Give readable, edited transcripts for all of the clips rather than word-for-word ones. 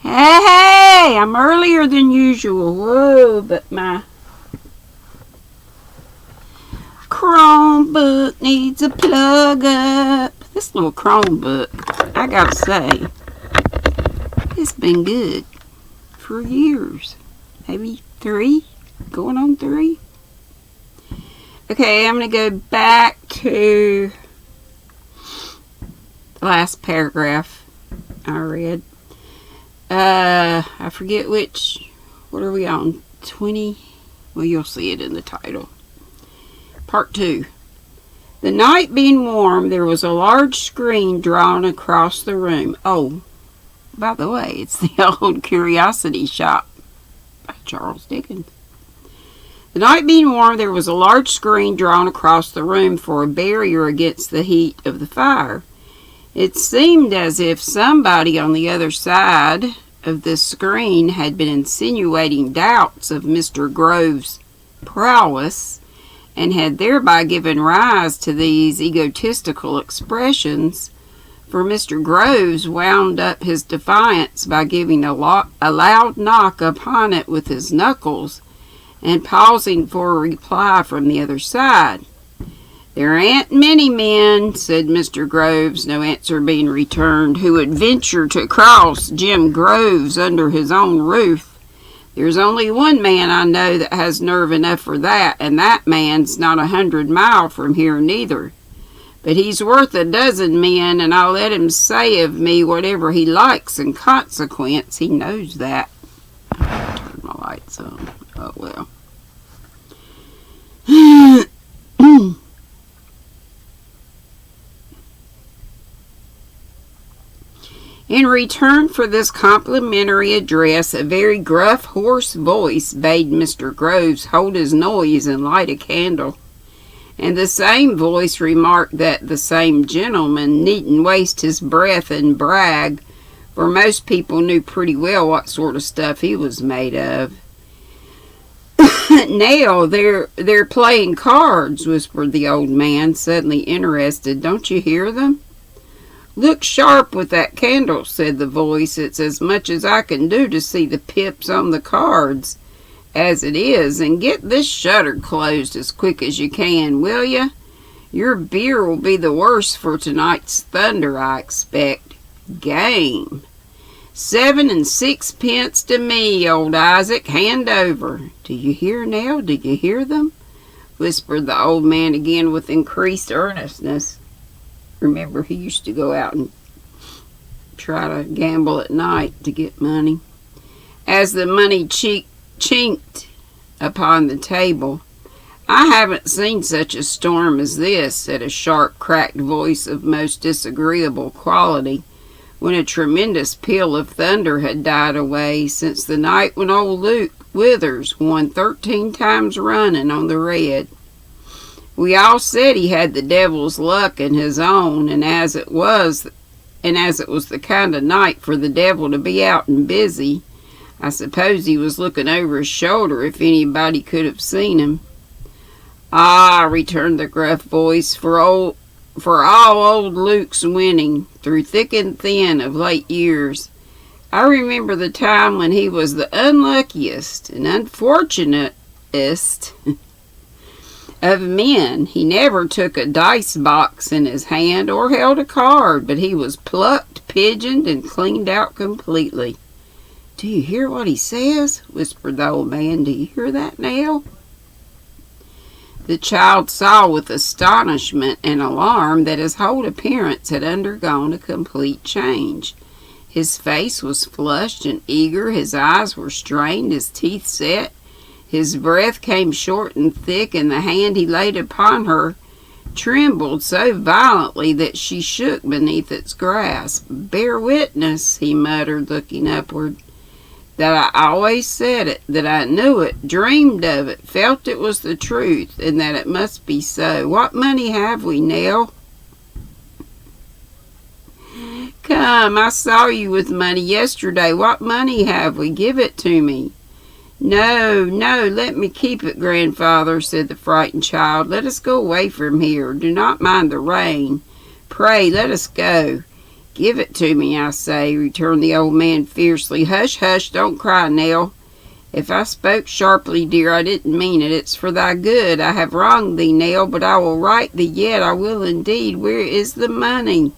Hey, I'm earlier than usual. Whoa, but my Chromebook needs a plug up. This little Chromebook, I gotta say, it's been good for years. Maybe 3, going on 3. Okay, I'm gonna go back to the last paragraph I read. I forget what are we on? 20? Well, you'll see it in the title. Part 2. The night being warm, there was a large screen drawn across the room. Oh, by the way, it's the old Curiosity Shop by Charles Dickens. The night being warm, there was a large screen drawn across the room for a barrier against the heat of the fire. It seemed as if somebody on the other side of this screen had been insinuating doubts of Mr. Grove's prowess and had thereby given rise to these egotistical expressions, for Mr. Groves wound up his defiance by giving a loud knock upon it with his knuckles and pausing for a reply from the other side. "There ain't many men," said Mr. Groves, no answer being returned, "who would venture to cross Jim Groves under his own roof. There's only one man I know that has nerve enough for that, and that man's not 100 miles from here neither. But he's worth a dozen men, and I'll let him say of me whatever he likes in consequence. He knows that." Turn my lights on. Oh, well. In return for this complimentary address, a very gruff, hoarse voice bade Mr. Groves hold his noise and light a candle. And the same voice remarked that the same gentleman needn't waste his breath and brag, for most people knew pretty well what sort of stuff he was made of. "Now, they're playing cards," whispered the old man, suddenly interested. "Don't you hear them?" "Look sharp with that candle," said the voice. "It's as much as I can do to see the pips on the cards as it is, and get this shutter closed as quick as you can, will you? Your beer will be the worse for tonight's thunder, I expect. Game. 7 and 6 to me, old Isaac. Hand over." "Do you hear now? Do you hear them?" whispered the old man again with increased earnestness. Remember, he used to go out and try to gamble at night to get money. As the money chinked upon the table. "I haven't seen such a storm as this," said a sharp, cracked voice of most disagreeable quality, when a tremendous peal of thunder had died away, since the night when old Luke Withers won 13 times running on the red. "We all said he had the devil's luck in his own, and as it was the kind of night for the devil to be out and busy, I suppose he was looking over his shoulder if anybody could have seen him." "Ah," returned the gruff voice, for all old Luke's winning, through thick and thin of late years. "I remember the time when he was the unluckiest and unfortunatest of men. He never took a dice box in his hand or held a card, but he was plucked, pigeoned, and cleaned out completely." "Do you hear what he says?" whispered the old man. "Do you hear that, Nell?" The child saw with astonishment and alarm that his whole appearance had undergone a complete change. His face was flushed and eager, his eyes were strained, his teeth set, his breath came short and thick, and the hand he laid upon her trembled so violently that she shook beneath its grasp. "Bear witness," he muttered, looking upward, "that I always said it, that I knew it, dreamed of it, felt it was the truth, and that it must be so. What money have we, Nell? Come, I saw you with money yesterday. What money have we? Give it to me." No, let me keep it, grandfather," said the frightened child. "Let us go away from here. Do not mind the rain. Pray, let us go. Give it to me, I say, returned the old man fiercely. Hush, hush, don't cry, Nell. If I spoke sharply, dear, I didn't mean it. It's for thy good. I have wronged thee, Nell, but I will right thee yet. I will indeed. Where is the money?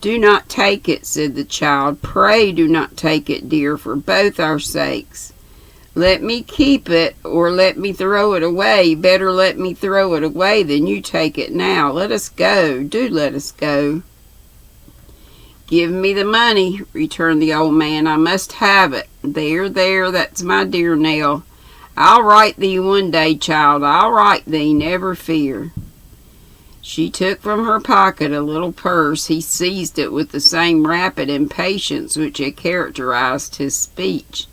Do not take it, said the child. Pray do not take it, dear, for both our sakes. Let me keep it, or let me throw it away. Better let me throw it away than you take it now. Let us go. Do let us go. Give me the money, returned the old man. I must have it. There, there, that's my dear Nell. I'll right thee one day, child. I'll right thee, never fear. She took from her pocket a little purse. He seized it with the same rapid impatience which had characterized his speech,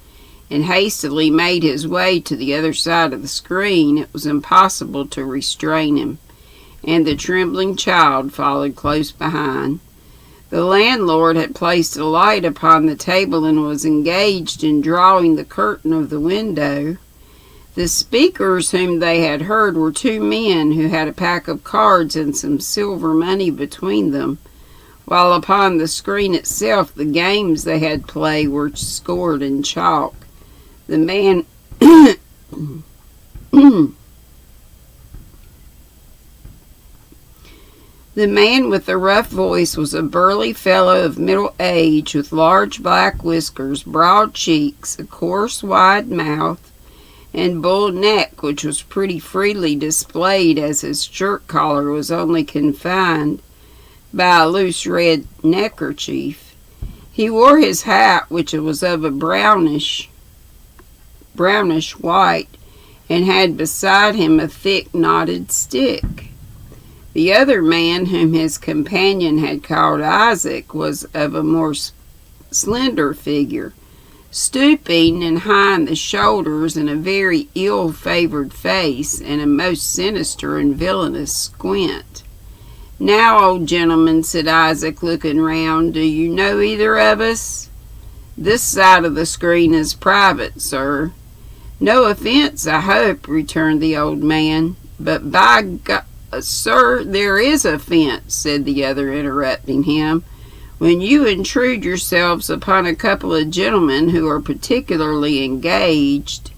and hastily made his way to the other side of the screen. It was impossible to restrain him, and the trembling child followed close behind. The landlord had placed a light upon the table and was engaged in drawing the curtain of the window. The speakers whom they had heard were two men who had a pack of cards and some silver money between them, while upon the screen itself the games they had played were scored in chalk. The man The man with the rough voice was a burly fellow of middle age, with large black whiskers, broad cheeks, a coarse, wide mouth, and bull neck, which was pretty freely displayed, as his shirt collar was only confined by a loose red neckerchief. He wore his hat, which was of a brownish white, and had beside him a thick knotted stick. The other man, whom his companion had called Isaac, was of a more slender figure, stooping and high in the shoulders, and a very ill-favored face, and a most sinister and villainous squint. Now, old gentleman, said Isaac, looking round, do you know either of us? This side of the screen is private, sir. No offence, I hope, returned the old man, but by God, sir, there is offence, said the other, interrupting him, when you intrude yourselves upon a couple of gentlemen who are particularly engaged.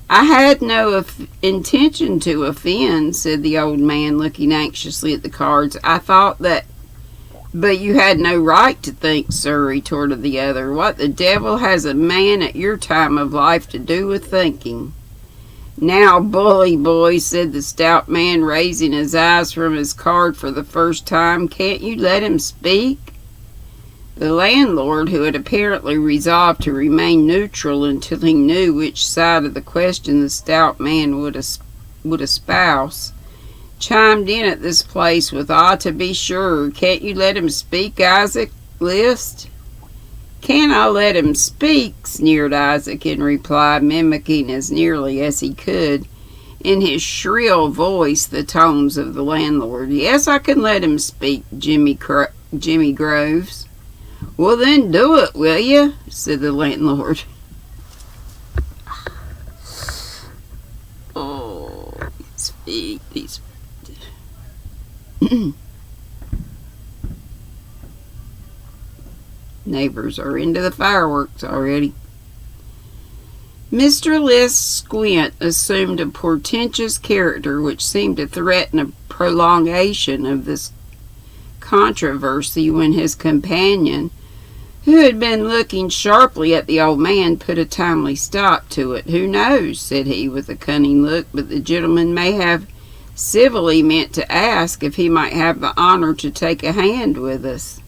I had no intention to offend, said the old man, looking anxiously at the cards. I thought that... But you had no right to think, sir, retorted the other. What the devil has a man at your time of life to do with thinking? Now, bully boy, said the stout man, raising his eyes from his card for the first time, can't you let him speak? The landlord, who had apparently resolved to remain neutral until he knew which side of the question the stout man would espouse, chimed in at this place with, to be sure, can't you let him speak, Isaac List? Can I let him speak? Sneered Isaac in reply, mimicking as nearly as he could in his shrill voice the tones of the landlord. Yes, I can let him speak, Jimmy Groves. Well, then do it, will you? Said the landlord. Oh, these feet, these... Neighbors are into the fireworks already. Mr. List's squint assumed a portentous character which seemed to threaten a prolongation of this controversy when his companion, who had been looking sharply at the old man, put a timely stop to it. Who knows, said he with a cunning look, but the gentleman may have civilly meant to ask if he might have the honor to take a hand with us.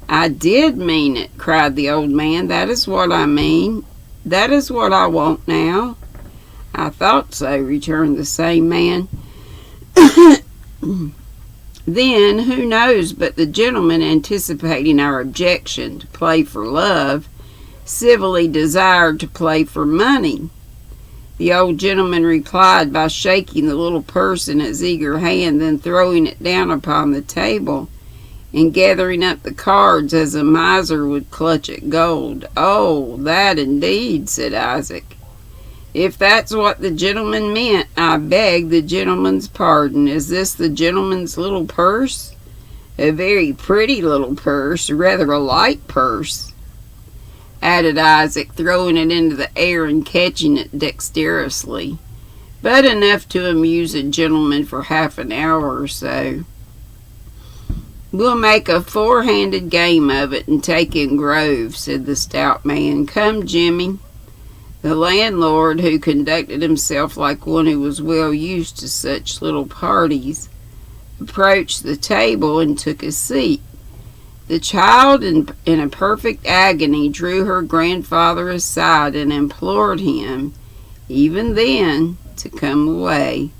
I did mean it, cried the old man. That is what I mean. That is what I want now. I thought so, returned the same man. Then, who knows but the gentleman, anticipating our objection to play for love, civilly desired to play for money. The old gentleman replied by shaking the little purse in his eager hand, then throwing it down upon the table, and gathering up the cards as a miser would clutch at gold. Oh, that indeed, said Isaac. If that's what the gentleman meant, I beg the gentleman's pardon. Is this the gentleman's little purse? A very pretty little purse, rather a light purse," added Isaac, throwing it into the air and catching it dexterously, "but enough to amuse a gentleman for half an hour or so." "We'll make a four-handed game of it and take in Grove," said the stout man. "Come, Jimmy." The landlord, who conducted himself like one who was well used to such little parties, approached the table and took a seat. The child, in a perfect agony, drew her grandfather aside and implored him, even then, to come away.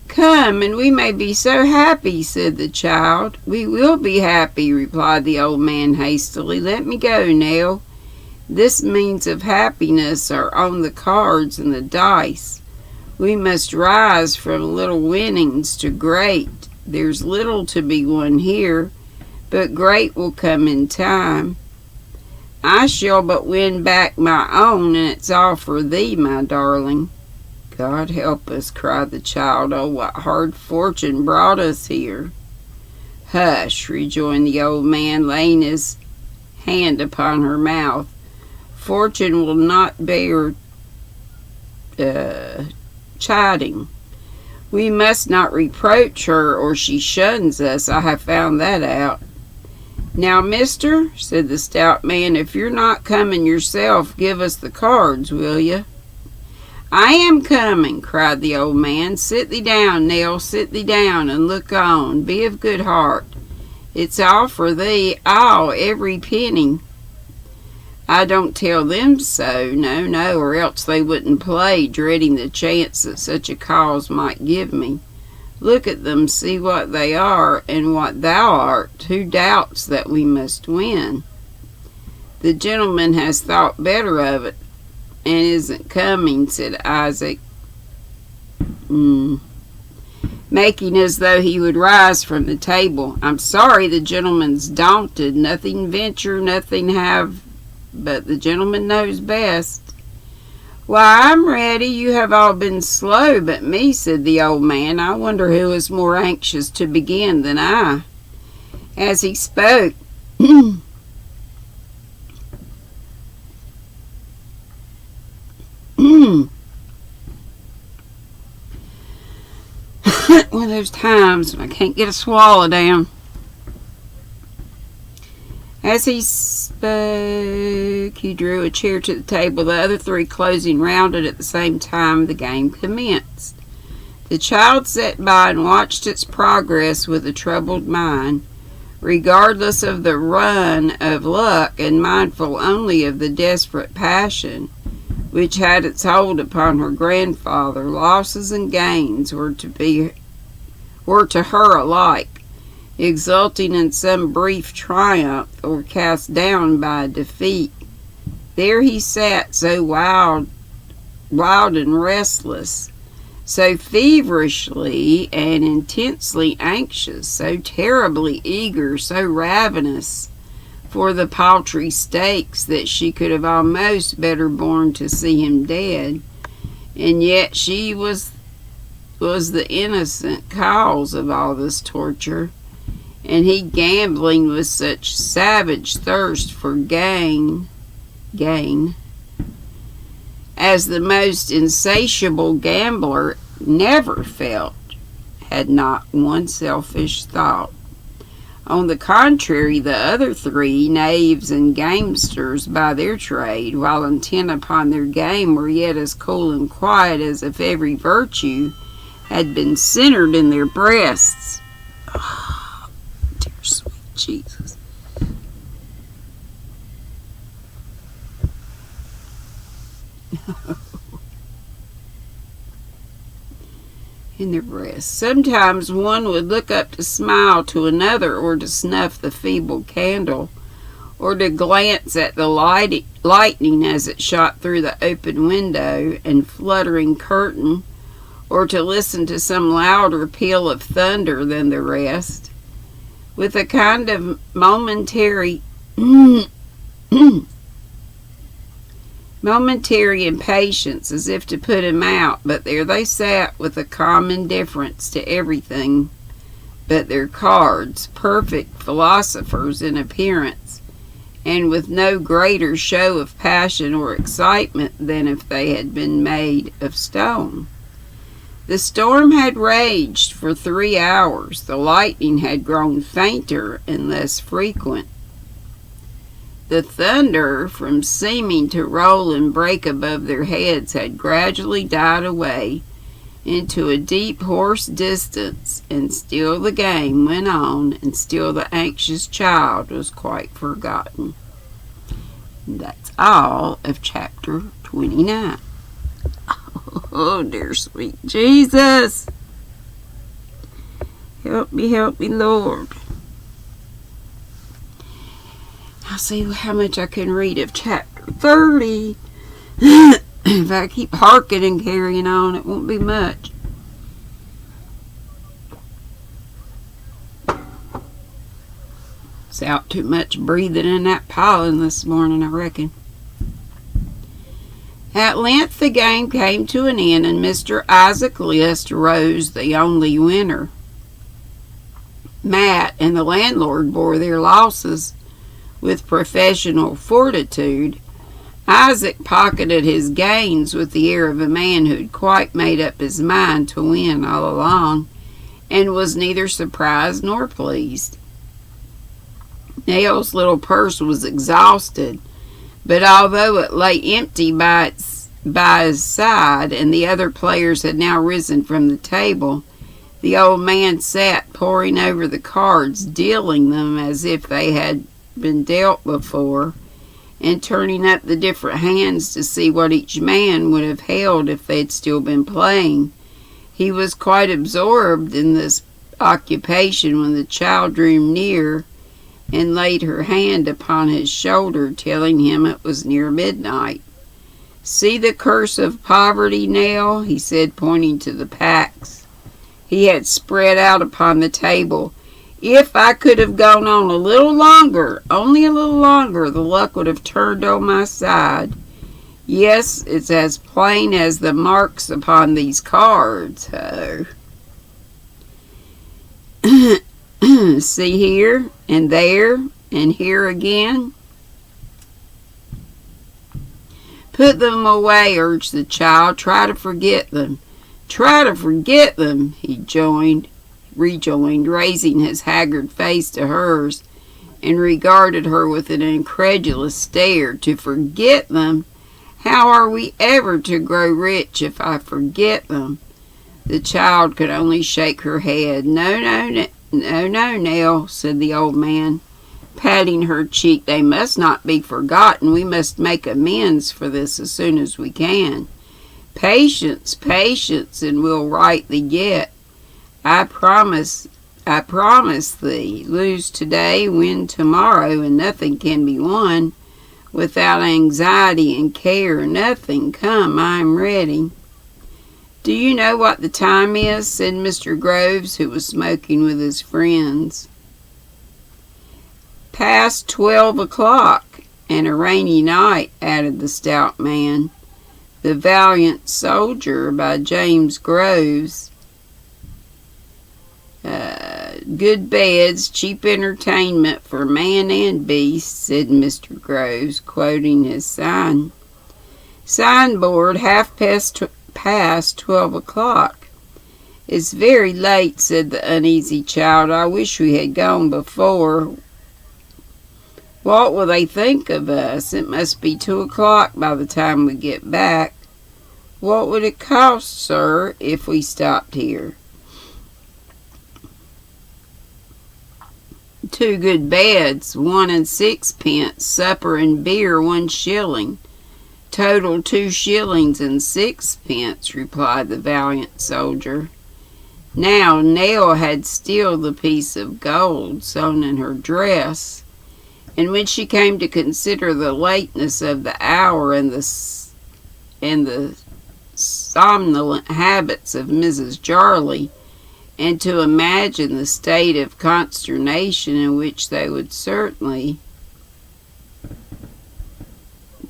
"Come, and we may be so happy," said the child. "We will be happy," replied the old man hastily. "Let me go, Nell. This means of happiness are on the cards and the dice. We must rise from little winnings to great. There's little to be won here, but great will come in time. I shall but win back my own, and it's all for thee, my darling." "God help us," cried the child. "Oh, what hard fortune brought us here." "Hush," rejoined the old man, laying his hand upon her mouth. "Fortune will not bear chiding. We must not reproach her, or she shuns us. I have found that out." "Now, mister," said the stout man, "if you're not coming yourself, give us the cards, will you?" "I am coming," cried the old man. "Sit thee down, Nell, sit thee down, and look on. Be of good heart. It's all for thee, all, every penny." "I don't tell them so, no, or else they wouldn't play, dreading the chance that such a cause might give me. Look at them, see what they are, and what thou art. Who doubts that we must win?" "The gentleman has thought better of it, and isn't coming," said Isaac, making as though he would rise from the table. "I'm sorry the gentleman's daunted. Nothing venture, nothing have, but the gentleman knows best." "Why, I'm ready. You have all been slow but me," said the old man. "I wonder who is more anxious to begin than I." As he spoke, one of those times when I can't get a swallow down. As he spoke, he drew a chair to the table, the other three closing round it at the same time. The game commenced. The child sat by and watched its progress with a troubled mind, regardless of the run of luck and mindful only of the desperate passion which had its hold upon her grandfather. Losses and gains were to her alike, exulting in some brief triumph or cast down by defeat. There he sat, so wild and restless, so feverishly and intensely anxious, so terribly eager, so ravenous for the paltry stakes that she could have almost better borne to see him dead, and yet she was the innocent cause of all this torture, and he gambling with such savage thirst for gain as the most insatiable gambler never felt, had not one selfish thought. On the contrary, the other three, knaves and gamesters by their trade, while intent upon their game, were yet as cool and quiet as if every virtue had been centered in their breasts. Oh, dear sweet Jesus. In their breasts. Sometimes one would look up to smile to another, or to snuff the feeble candle, or to glance at the lightning as it shot through the open window and fluttering curtain, or to listen to some louder peal of thunder than the rest, with a kind of momentary impatience, as if to put him out. But there they sat, with a calm indifference to everything but their cards, perfect philosophers in appearance, and with no greater show of passion or excitement than if they had been made of stone. The storm had raged for 3 hours. The lightning had grown fainter and less frequent. The thunder, from seeming to roll and break above their heads, had gradually died away into a deep hoarse distance, and still the game went on, and still the anxious child was quite forgotten. That's all of chapter 29. Oh, dear sweet Jesus. Help me, Lord. I'll see how much I can read of chapter 30. If I keep harking and carrying on, it won't be much. It's out too much breathing in that pollen this morning, I reckon. At length the game came to an end, and Mr. Isaac List rose the only winner. Matt and the landlord bore their losses with professional fortitude. Isaac pocketed his gains with the air of a man who'd quite made up his mind to win all along, and was neither surprised nor pleased. Nell's little purse was exhausted, but although it lay empty by his side, and the other players had now risen from the table, the old man sat poring over the cards, dealing them as if they had been dealt before, and turning up the different hands to see what each man would have held if they'd still been playing. He was quite absorbed in this occupation when the child drew near and laid her hand upon his shoulder, telling him it was near midnight. "See the curse of poverty, Nell," he said, pointing to the packs he had spread out upon the table. "If I could have gone on a little longer, only a little longer, the luck would have turned on my side. Yes, it's as plain as the marks upon these cards. Oh. See here, and there, and here again." "Put them away," urged the child. "Try to forget them." "Try to forget them," he rejoined, raising his haggard face to hers, and regarded her with an incredulous stare. "To forget them? How are we ever to grow rich if I forget them?" The child could only shake her head. No, Nell," said the old man, patting her cheek. "They must not be forgotten. We must make amends for this as soon as we can. Patience, and we'll right thee yet. I promise thee. Lose today, win tomorrow, and nothing can be won without anxiety and care. Nothing. Come, I am ready." "Do you know what the time is?" said Mr. Groves, who was smoking with his friends. "Past 12 o'clock, and a rainy night," added the stout man. "The Valiant Soldier," by James Groves. "Good beds, cheap entertainment for man and beast," said Mr. Groves, quoting his signboard, past 12 o'clock. "It's very late," said the uneasy child. "I wish we had gone before. What will they think of us? It must be 2 o'clock by the time we get back. What would it cost, sir, if we stopped here?" "2 good beds, 1 and 6pence, supper and beer 1 shilling. Total 2 shillings and 6pence, replied the Valiant Soldier. Now Nell had still the piece of gold sewn in her dress, and when she came to consider the lateness of the hour and the somnolent habits of Mrs. Jarley, and to imagine the state of consternation in which they would certainly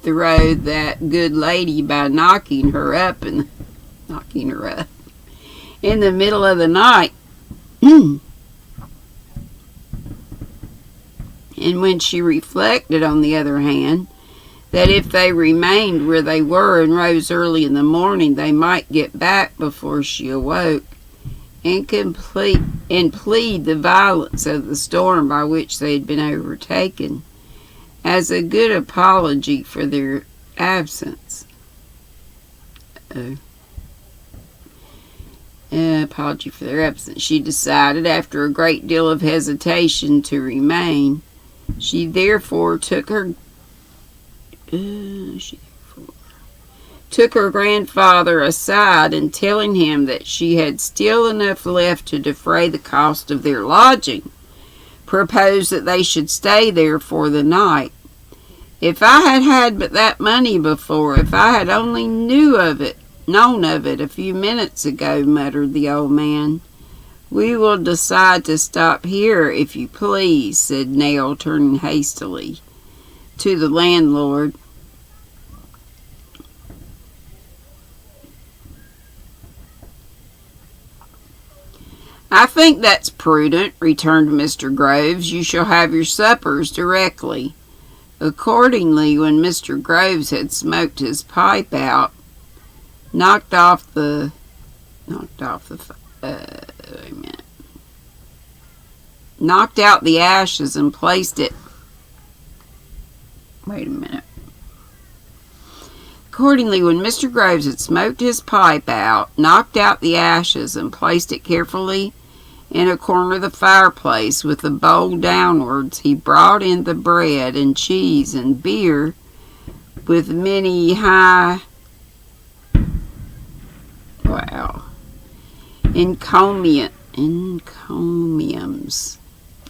throw that good lady by knocking her up in the middle of the night, And when she reflected, on the other hand, that if they remained where they were and rose early in the morning, they might get back before she awoke, and plead the violence of the storm by which they had been overtaken as a good apology for their absence. Apology for their absence. She decided, after a great deal of hesitation, to remain. She therefore took her grandfather aside, and telling him that she had still enough left to defray the cost of their lodging, proposed that they should stay there for the night. "If I had had but that money before, if I had only known of it a few minutes ago," muttered the old man. "We will decide to stop here, if you please," said Nell, turning hastily to the landlord. "I think that's prudent," returned Mr. Groves. "You shall have your suppers directly." Accordingly, when Mr. Groves had smoked his pipe out, knocked out the ashes and placed it. Accordingly, when Mr. Groves had smoked his pipe out, knocked out the ashes, and placed it carefully in a corner of the fireplace with the bowl downwards, he brought in the bread and cheese and beer with many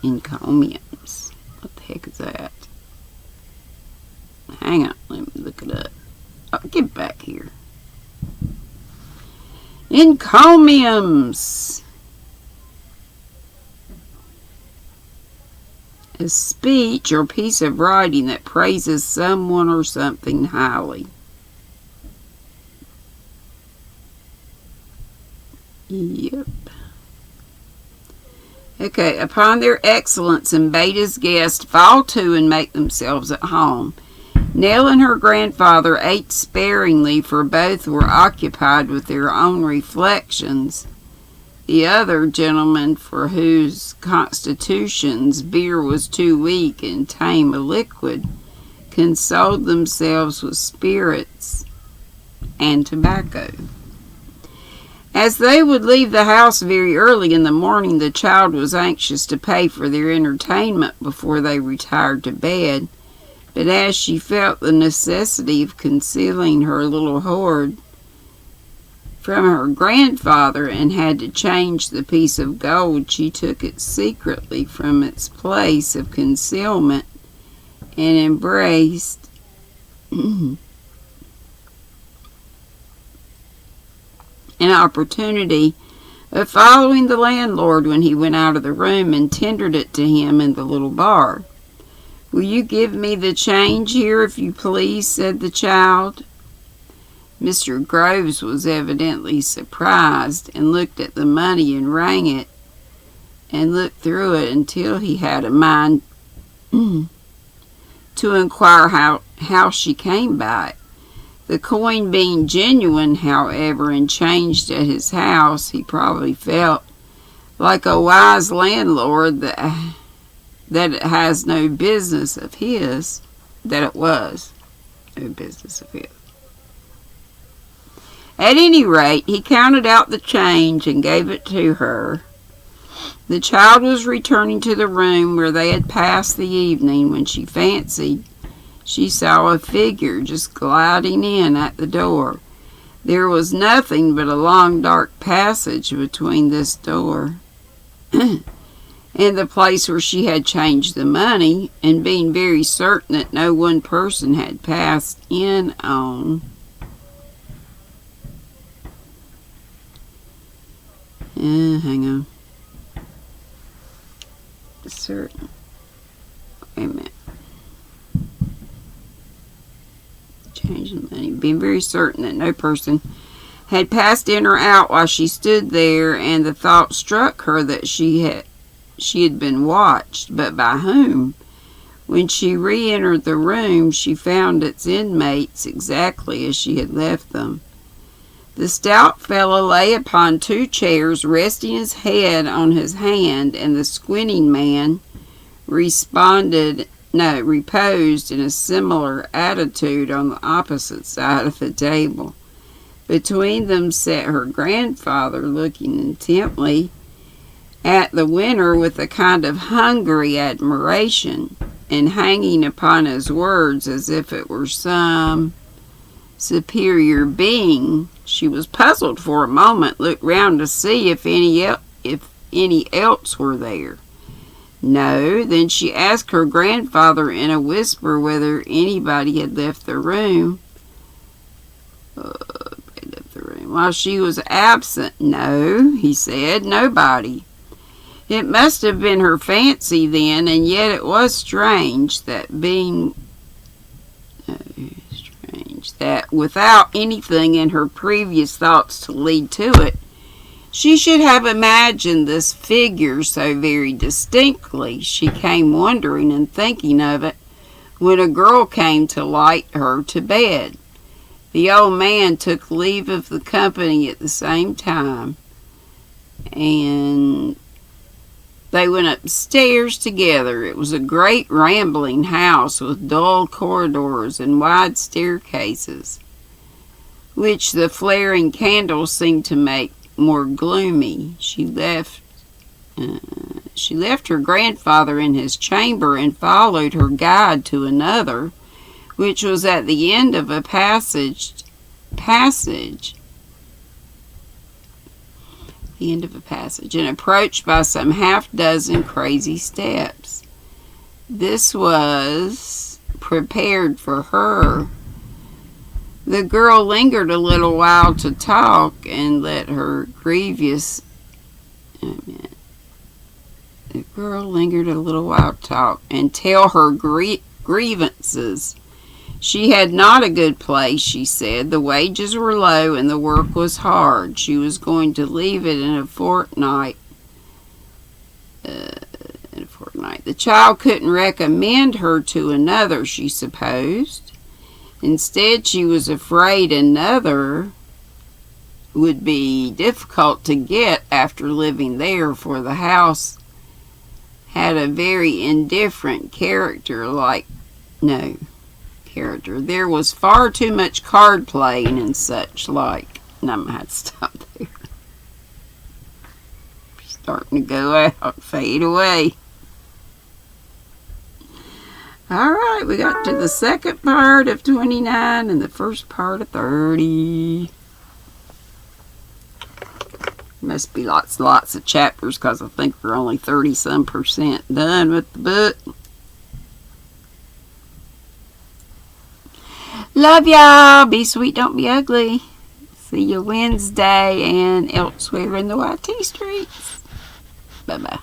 encomiums. What the heck is that? Hang on, let me look it up. Oh, get back here. Encomiums. A speech or piece of writing that praises someone or something highly. Yep. Okay, upon their excellence, and bade his guests fall to and make themselves at home. Nell and her grandfather ate sparingly, for both were occupied with their own reflections. The other gentlemen, for whose constitutions beer was too weak and tame a liquid, consoled themselves with spirits and tobacco. As they would leave the house very early in the morning, the child was anxious to pay for their entertainment before they retired to bed, but as she felt the necessity of concealing her little hoard from her grandfather, and had to change the piece of gold, she took it secretly from its place of concealment and embraced an opportunity of following the landlord when he went out of the room, and tendered it to him in the little bar. "Will you give me the change here, if you please?" said the child. Mr. Groves was evidently surprised, and looked at the money and rang it, and looked through it until he had a mind to inquire how she came by it. The coin being genuine, however, and changed at his house, he probably felt, like a wise landlord, that it has no business of his, that it was no business of his. At any rate, he counted out the change and gave it to her. The child was returning to the room where they had passed the evening, when she fancied she saw a figure just gliding in at the door. There was nothing but a long dark passage between this door and the place where she had changed the money, and being very certain that no one person had passed in on hang on. Certain. Wait a minute. Changing money. Being very certain that no person had passed in or out while she stood there, and the thought struck her that she had been watched, but by whom? When she re-entered the room, she found its inmates exactly as she had left them. The stout fellow lay upon 2 chairs, resting his head on his hand, and the squinting man reposed in a similar attitude on the opposite side of the table. Between them sat her grandfather, looking intently at the winner with a kind of hungry admiration, and hanging upon his words as if it were some superior being. She was puzzled for a moment, looked round to see if any else were there. No. Then she asked her grandfather in a whisper whether anybody had left the room. While she was absent. No, he said, nobody. It must have been her fancy then, and yet it was strange that without anything in her previous thoughts to lead to it, she should have imagined this figure so very distinctly. She came wondering and thinking of it when a girl came to light her to bed. The old man took leave of the company at the same time, and they went upstairs together. It was a great rambling house with dull corridors and wide staircases, which the flaring candles seemed to make more gloomy. She left her grandfather in his chamber and followed her guide to another, which was at the end of a passage, and approached by some half-dozen crazy steps. This was prepared for her. The girl lingered a little while to talk and let her tell her grievances. She had not a good place, she said. The wages were low and the work was hard. She was going to leave it in a fortnight. The child couldn't recommend her to another, she supposed. Instead, she was afraid another would be difficult to get after living there, for the house had a very indifferent character. There was far too much card playing and such like. And I'm going to have to stop there. Starting to go out, fade away. Alright, we got to the second part of 29 and the first part of 30. Must be lots of chapters, because I think we're only 30-some% done with the book. Love y'all. Be sweet, don't be ugly. See you Wednesday and elsewhere in the YT streets. Bye-bye.